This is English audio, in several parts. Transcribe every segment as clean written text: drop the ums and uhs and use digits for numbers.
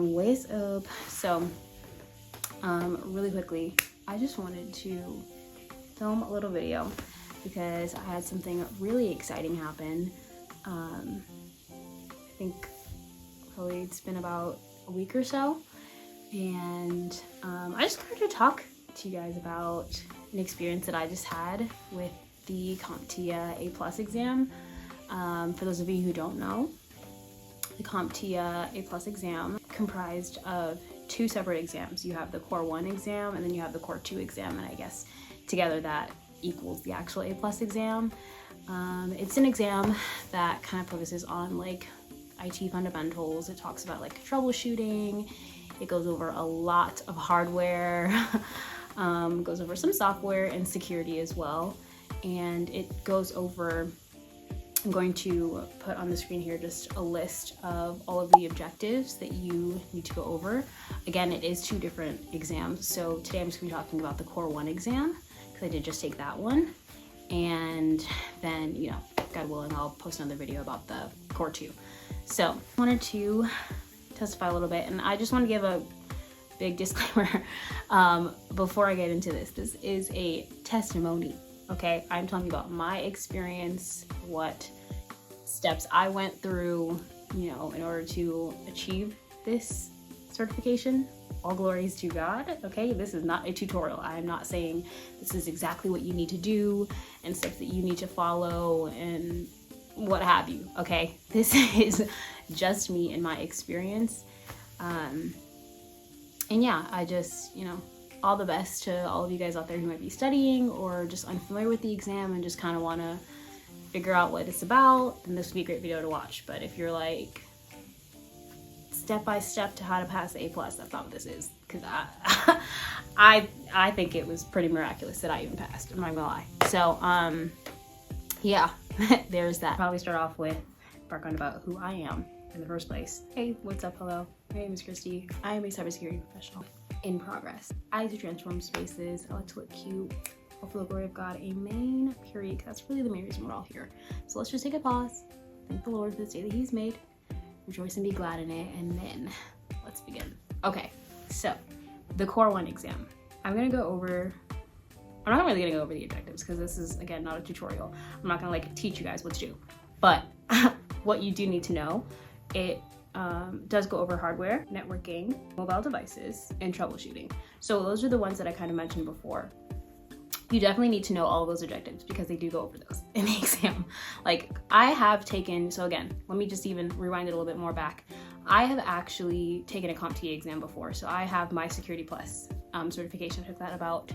What is up? So really quickly, I just wanted to film a little video because I had something really exciting happen. I think probably it's been about a week or so, and I just wanted to talk to you guys about an experience that I just had with the CompTIA A+ exam. For those of you who don't know, the CompTIA A+ exam comprised of two separate exams. You have the Core 1 exam and then you have the Core 2 exam, and I guess together that equals the actual A+ exam. It's an exam that kind of focuses on like IT fundamentals. It talks about like troubleshooting. It goes over a lot of hardware, goes over some software and security as well. And it goes over, I'm going to put on the screen here just a list of all of the objectives that you need to go over. Again, it is two different exams. So today I'm just gonna be talking about the Core 1 exam because I did just take that one. And then, you know, God willing, I'll post another video about the Core 2. So I wanted to testify a little bit, and I just want to give a big disclaimer before I get into this. This is a testimony. Okay, I'm talking about my experience, what steps I went through, you know, in order to achieve this certification. All glories to God, okay? This is not a tutorial. I'm not saying this is exactly what you need to do and steps that you need to follow and what have you, okay? This is just me and my experience. And yeah, I just, you know, all the best to all of you guys out there who might be studying or just unfamiliar with the exam and just kind of want to figure out what it's about, then this would be a great video to watch. But if you're like step by step to how to pass the A+, that's not what this is, because I think it was pretty miraculous that I even passed, I'm not gonna lie. So yeah, there's that. Probably start off with background about who I am in the first place. Hey, what's up? Hello, my name is Christy. I am a cybersecurity professional in progress. I like to transform spaces. I like to look cute. All for the glory of God. Amen. Period. 'Cause that's really the main reason we're all here. So let's just take a pause. Thank the Lord for this day that He's made. Rejoice and be glad in it. And then let's begin. Okay, so the Core 1 exam. I'm not really gonna go over the objectives because this is, again, not a tutorial. I'm not gonna like teach you guys what to do. But what you do need to know, it does go over hardware, networking, mobile devices, and troubleshooting. So those are the ones that I kind of mentioned before. You definitely need to know all of those objectives because they do go over those in the exam. Like I have taken, so again, let me just even rewind it a little bit more back. I have actually taken a CompTIA exam before. So I have my Security Plus certification. I took that about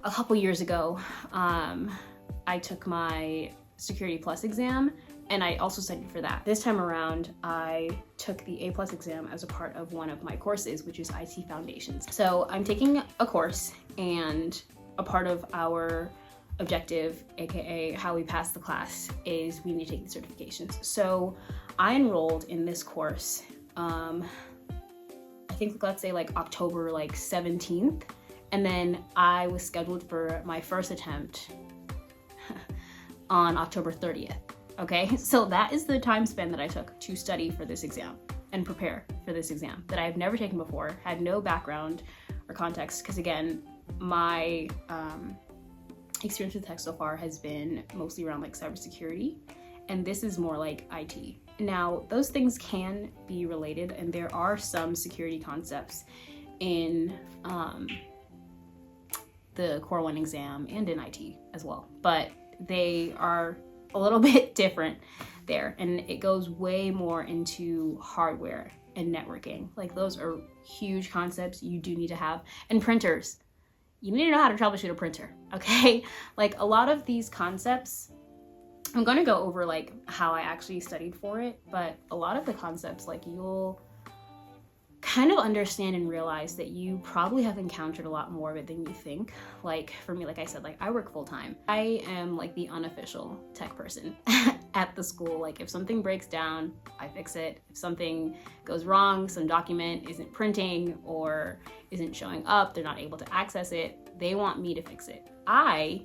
a couple years ago. I took my Security Plus exam, and I also studied for that. This time around, I took the A+ exam as a part of one of my courses, which is IT Foundations. So I'm taking a course, and a part of our objective, AKA how we pass the class, is we need to take the certifications. So I enrolled in this course, I think let's say like October like 17th. And then I was scheduled for my first attempt on October 30th. Okay, so that is the time span that I took to study for this exam and prepare for this exam that I've never taken before, had no background or context, because again, my experience with tech so far has been mostly around like cybersecurity, and this is more like IT. Now, those things can be related, and there are some security concepts in the Core 1 exam and in IT as well, but they are a little bit different there, and it goes way more into hardware and networking. Like those are huge concepts you do need to have. And printers, you need to know how to troubleshoot a printer, okay? Like a lot of these concepts, I'm gonna go over like how I actually studied for it, but a lot of the concepts, like you'll kind of understand and realize that you probably have encountered a lot more of it than you think. Like for me, like I said, like I work full time. I am like the unofficial tech person at the school. Like if something breaks down, I fix it. If something goes wrong, some document isn't printing or isn't showing up, they're not able to access it, they want me to fix it. I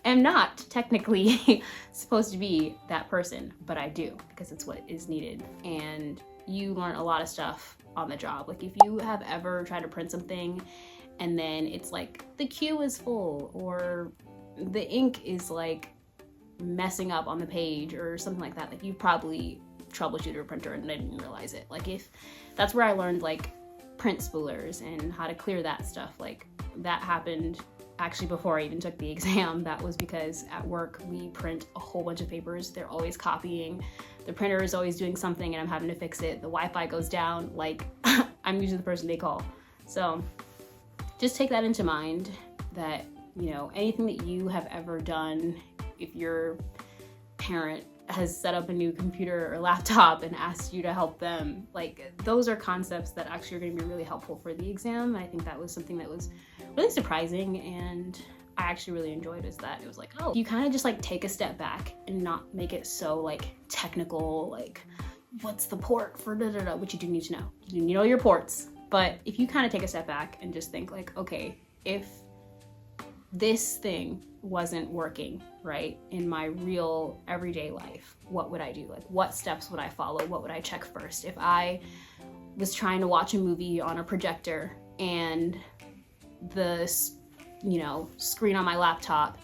am not technically supposed to be that person, but I do because it's what is needed. And you learn a lot of stuff on the job. Like if you have ever tried to print something and then it's like the queue is full or the ink is like messing up on the page or something like that, like you've probably troubleshooted a printer and didn't realize it. Like if that's where I learned like print spoolers and how to clear that stuff. Like that happened actually before I even took the exam. That was because at work we print a whole bunch of papers. They're always copying. The printer is always doing something and I'm having to fix it. The Wi-Fi goes down. Like I'm usually the person they call. So just take that into mind that, you know, anything that you have ever done, if your parent has set up a new computer or laptop and asked you to help them, like those are concepts that actually are going to be really helpful for the exam. I think that was something that was really surprising and I actually really enjoyed, is that it was like, oh, you kind of just like take a step back and not make it so like technical, like what's the port for da-da-da, which you do need to know. You know your ports, but if you kind of take a step back and just think like, okay, if this thing wasn't working right in my real everyday life, what would I do? Like what steps would I follow? What would I check first? If I was trying to watch a movie on a projector and the, you know, screen on my laptop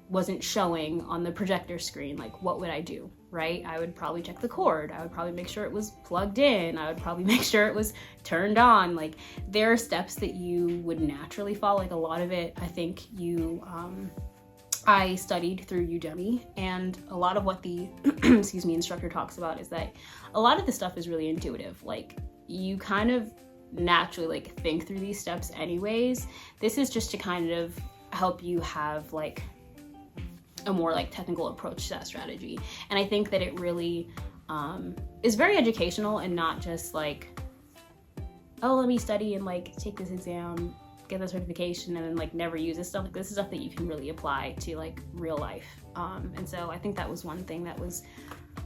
wasn't showing on the projector screen, like what would I do, right? I would probably check the cord. I would probably make sure it was plugged in. I would probably make sure it was turned on. Like there are steps that you would naturally follow. Like a lot of it, I think I studied through Udemy, and a lot of what the excuse me, instructor talks about is that a lot of the stuff is really intuitive. Like you kind of naturally like think through these steps anyways. This is just to kind of help you have like a more like technical approach to that strategy. And I think that it really is very educational and not just like, oh, let me study and like take this exam, get the certification, and then like never use this stuff. Like this is stuff that you can really apply to like real life. And so I think that was one thing that was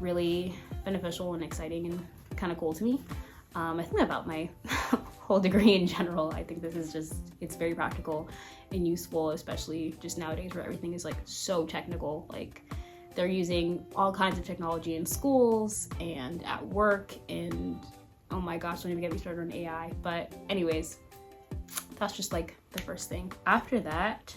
really beneficial and exciting and kind of cool to me. I think about my whole degree in general. I think this is just, it's very practical and useful, especially just nowadays where everything is like so technical. Like they're using all kinds of technology in schools and at work, and oh my gosh, don't even get me started on AI. But anyways, that's just like the first thing. After that,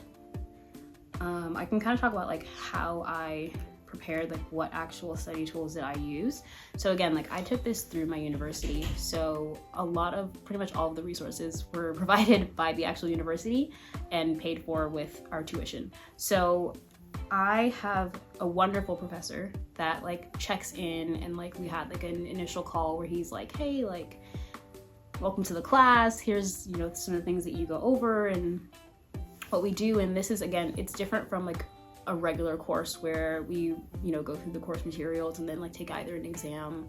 I can kind of talk about like how I prepared, like what actual study tools that I use. So again, like I took this through my university, so a lot of, pretty much all of the resources were provided by the actual university and paid for with our tuition. So I have a wonderful professor that like checks in, and like we had like an initial call where he's like, hey, like welcome to the class, here's, you know, some of the things that you go over and what we do. And this is, again, it's different from like a regular course where we, you know, go through the course materials and then like take either an exam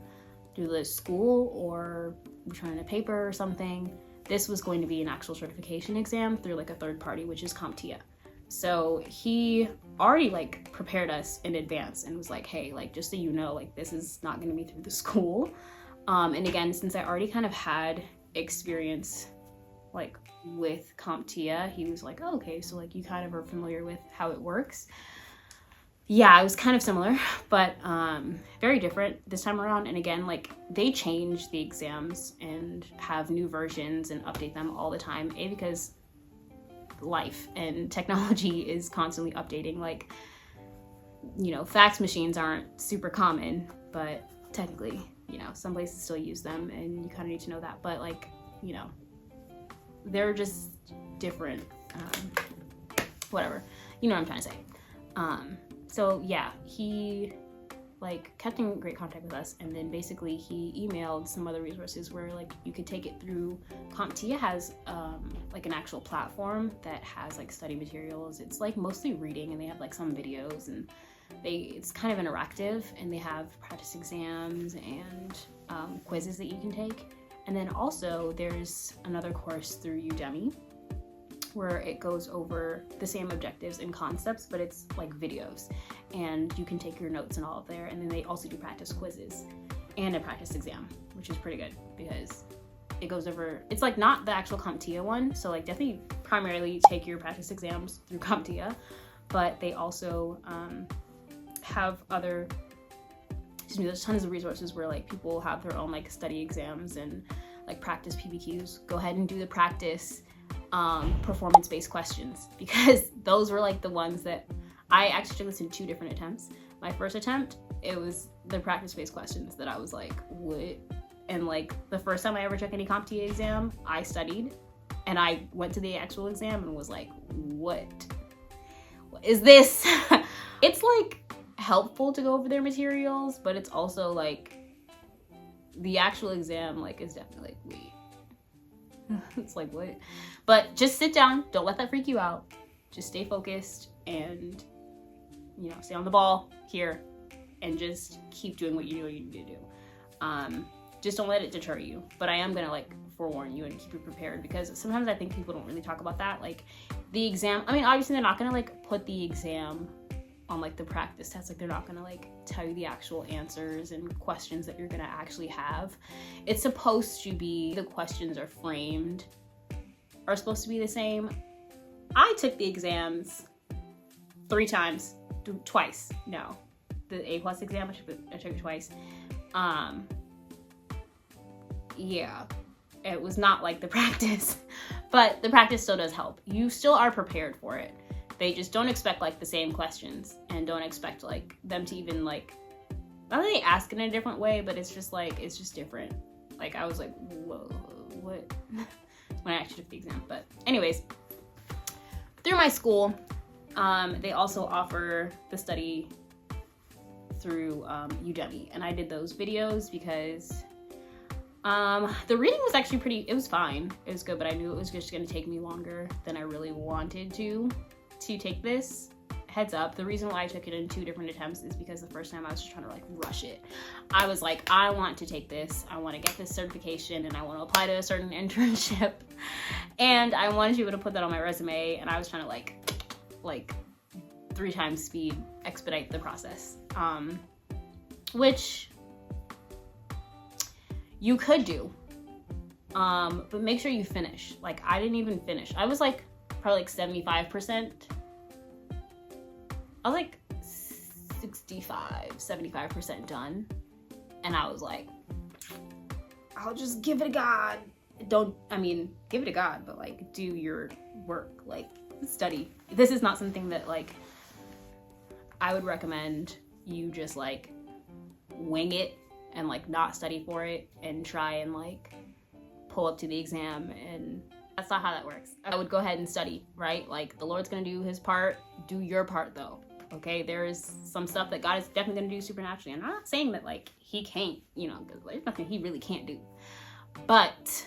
through the school or return a paper or something. This was going to be an actual certification exam through like a third party, which is CompTIA. So he already like prepared us in advance and was like, hey, like just so you know, like this is not going to be through the school. And again, since I already kind of had experience like with CompTIA, he was like, oh, okay, so like you kind of are familiar with how it works. Yeah, it was kind of similar, but very different this time around. And again, like they change the exams and have new versions and update them all the time, because life and technology is constantly updating. Like, you know, fax machines aren't super common, but technically, you know, some places still use them and you kind of need to know that. But like, you know, they're just different, whatever, you know what I'm trying to say. So yeah, he like kept in great contact with us, and then basically he emailed some other resources where like you could take it through. CompTIA has like an actual platform that has like study materials. It's like mostly reading, and they have like some videos, and it's kind of interactive, and they have practice exams and quizzes that you can take. And then also there's another course through Udemy where it goes over the same objectives and concepts, but it's like videos, and you can take your notes and all of there. And then they also do practice quizzes and a practice exam, which is pretty good because it goes over, it's like not the actual CompTIA one, so like definitely primarily take your practice exams through CompTIA, but they also have there's tons of resources where like people have their own like study exams and like practice PBQs, go ahead and do the practice performance-based questions, because those were like the ones that I actually took this in 2 different attempts. My first attempt, it was the practice-based questions that I was like, what? And like the first time I ever took any CompTIA exam, I studied and I went to the actual exam and was like, what is this? It's like helpful to go over their materials, but it's also like the actual exam like is definitely like, wait. It's like, what? But just sit down, don't let that freak you out. Just stay focused and, you know, stay on the ball here and just keep doing what you know you need to do. Just don't let it deter you. But I am gonna like forewarn you and keep you prepared, because sometimes I think people don't really talk about that. Like the exam, I mean, obviously they're not gonna like put the exam on like the practice test. Like they're not gonna like tell you the actual answers and questions that you're gonna actually have. It's supposed to be, the questions are framed, are supposed to be the same. I took the exams 3 times, twice, no. The A+ exam, I took it twice. Yeah, it was not like the practice, but the practice still does help. You still are prepared for it. They just don't expect like the same questions, and don't expect like them to even like, not that they ask in a different way, but it's just like, it's just different. Like I was like, whoa, what? When I actually took the exam. But anyways, through my school, they also offer the study through Udemy, and I did those videos because the reading was actually pretty, it was fine, it was good, but I knew it was just going to take me longer than I really wanted to take this. Heads up, the reason why I took it in 2 different attempts is because the first time I was just trying to like rush it. I was like, I want to take this, I want to get this certification, and I want to apply to a certain internship, and I wanted to be able to put that on my resume, and I was trying to like 3 times speed expedite the process, which you could do, but make sure you finish. Like I didn't even finish. I was like probably like 75%. I was like 75% done, and I was like, I'll just give it a God. Give it a God, but like do your work, like study. This is not something that like I would recommend you just like wing it and like not study for it and try and like pull up to the exam, and that's not how that works. I would go ahead and study, right? Like the Lord's gonna do his part, do your part though, okay? There is some stuff that God is definitely gonna do supernaturally, and I'm not saying that like he can't, you know, there's nothing he really can't do, but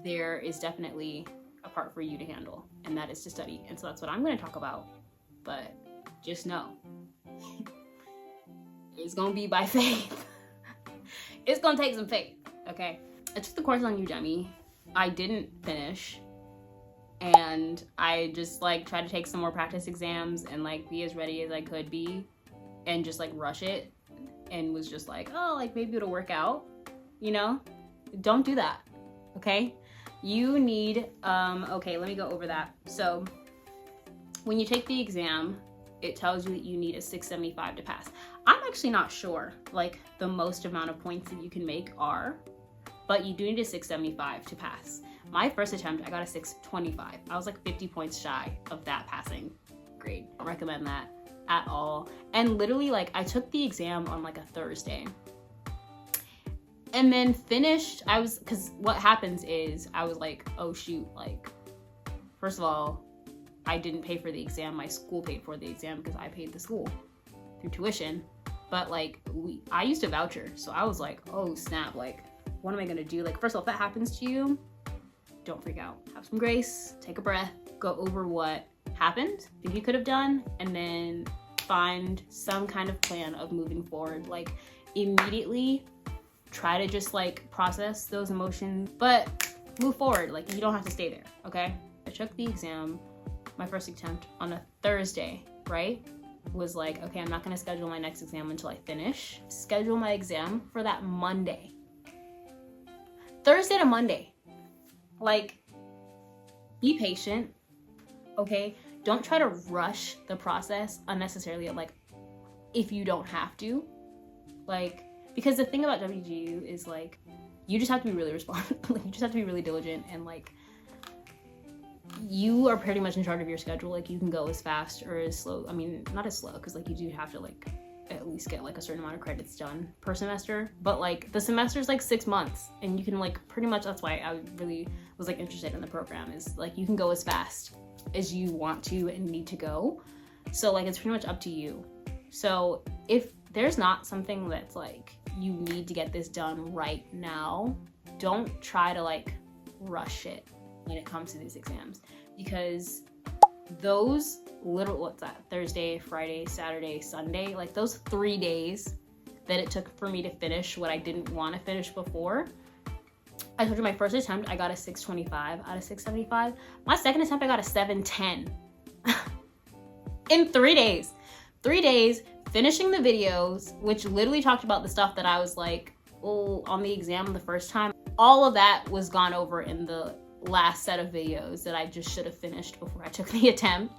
there is definitely a part for you to handle, and that is to study. And so that's what I'm gonna talk about, but just know it's gonna be by faith. It's gonna take some faith, okay? I took the course on Udemy. I didn't finish, and I just like tried to take some more practice exams and like be as ready as I could be and just like rush it, and was just like, oh, like maybe it'll work out, you know? Don't do that, okay? You need, okay, let me go over that. So when you take the exam, it tells you that you need a 675 to pass. I'm actually not sure like the most amount of points that you can make are, but you do need a 675 to pass. My first attempt, I got a 625. I was like 50 points shy of that passing grade. I don't recommend that at all. And literally like I took the exam on like a Thursday and then finished. Cause what happens is I was like, oh shoot, like first of all, I didn't pay for the exam. My school paid for the exam because I paid the school through tuition. But like I used a voucher. So I was like, oh snap, like what am I gonna do? Like first of all, if that happens to you, don't freak out. Have some grace, take a breath, go over what happened, think you could have done, and then find some kind of plan of moving forward. Like immediately try to just like process those emotions, but move forward. Like you don't have to stay there, okay? I took the exam, my first attempt, on a Thursday, right? Was like, okay, I'm not gonna schedule my next exam until I finish. Schedule my exam for that Monday. Thursday to Monday. Like, be patient, okay? Don't try to rush the process unnecessarily, like, if you don't have to. Like, because the thing about WGU is like, you just have to be really responsible. You just have to be really diligent, and like, you are pretty much in charge of your schedule. Like, you can go as fast or as slow. I mean, not as slow, because like you do have to like at least get like a certain amount of credits done per semester, but like the semester is like 6 months, and you can like pretty much, that's why I really was like interested in the program, is like you can go as fast as you want to and need to go. So like, it's pretty much up to you. So if there's not something that's like, you need to get this done right now, don't try to like rush it when it comes to these exams, because those little, what's that, Thursday, Friday, Saturday, Sunday, like those 3 days that it took for me to finish what I didn't want to finish before. I told you my first attempt, I got a 625 out of 675. My second attempt, I got a 710 in 3 days. 3 days, finishing the videos, which literally talked about the stuff that I was like, oh, on the exam the first time. All of that was gone over in the last set of videos that I just should have finished before I took the attempt,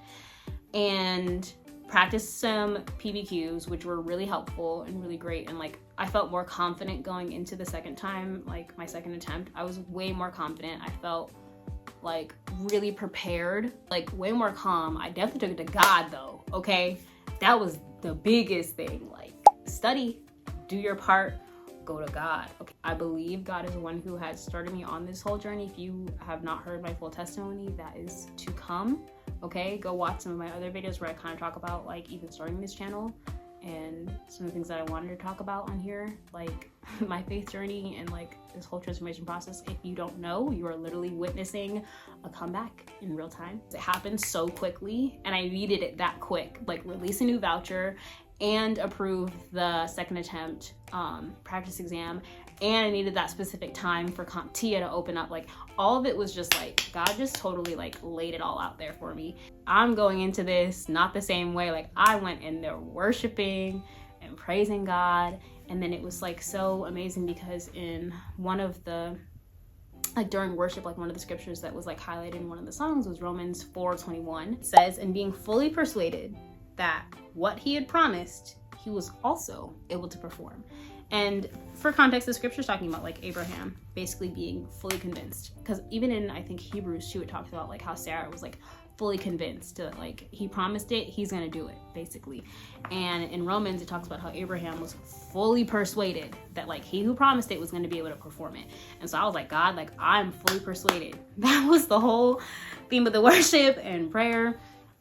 and practiced some PBQs, which were really helpful and really great. And like, I felt more confident going into the second time, like my second attempt. I was way more confident. I felt like really prepared, like way more calm. I definitely took it to God though, okay? That was the biggest thing. Like, study, do your part, go to God. Okay, I believe God is the one who has started me on this whole journey. If you have not heard my full testimony, that is to come. Okay, go watch some of my other videos where I kind of talk about like even starting this channel and some of the things that I wanted to talk about on here, like my faith journey and like this whole transformation process. If you don't know, you are literally witnessing a comeback in real time. It happened so quickly, and I needed it that quick. Like, release a new voucher and approve the second attempt practice exam, and I needed that specific time for CompTIA to open up. Like, all of it was just like, God just totally like laid it all out there for me. I'm going into this not the same way. Like, I went in there worshiping and praising God, and then it was like so amazing because in one of the, like during worship, like one of the scriptures that was like highlighted in one of the songs was Romans 4:21. It says, and being fully persuaded that what he had promised, he was also able to perform. And for context, the scripture is talking about like Abraham basically being fully convinced, because even in, I think, Hebrews 2, it talks about like how Sarah was like fully convinced that like he promised it, he's gonna do it, basically. And in Romans, it talks about how Abraham was fully persuaded that like he who promised it was gonna be able to perform it. And so I was like, God, like, I'm fully persuaded. That was the whole theme of the worship and prayer.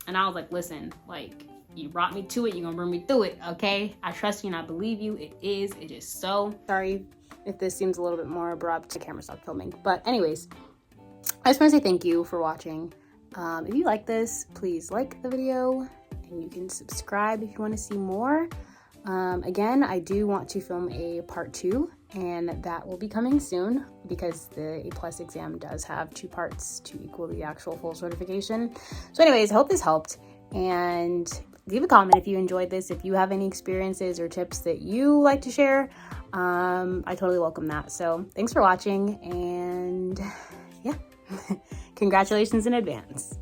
And I was like, listen, like, you brought me to it, you're gonna bring me through it, okay? I trust you and I believe you. It is so. Sorry if this seems a little bit more abrupt. The camera stopped filming. But anyways, I just want to say thank you for watching. If you like this, please like the video, and you can subscribe if you want to see more. Again, I do want to film a part 2, and that will be coming soon because the A+ exam does have 2 parts to equal the actual full certification. So anyways, I hope this helped, and leave a comment if you enjoyed this. If you have any experiences or tips that you like to share, I totally welcome that. So thanks for watching, and yeah, congratulations in advance.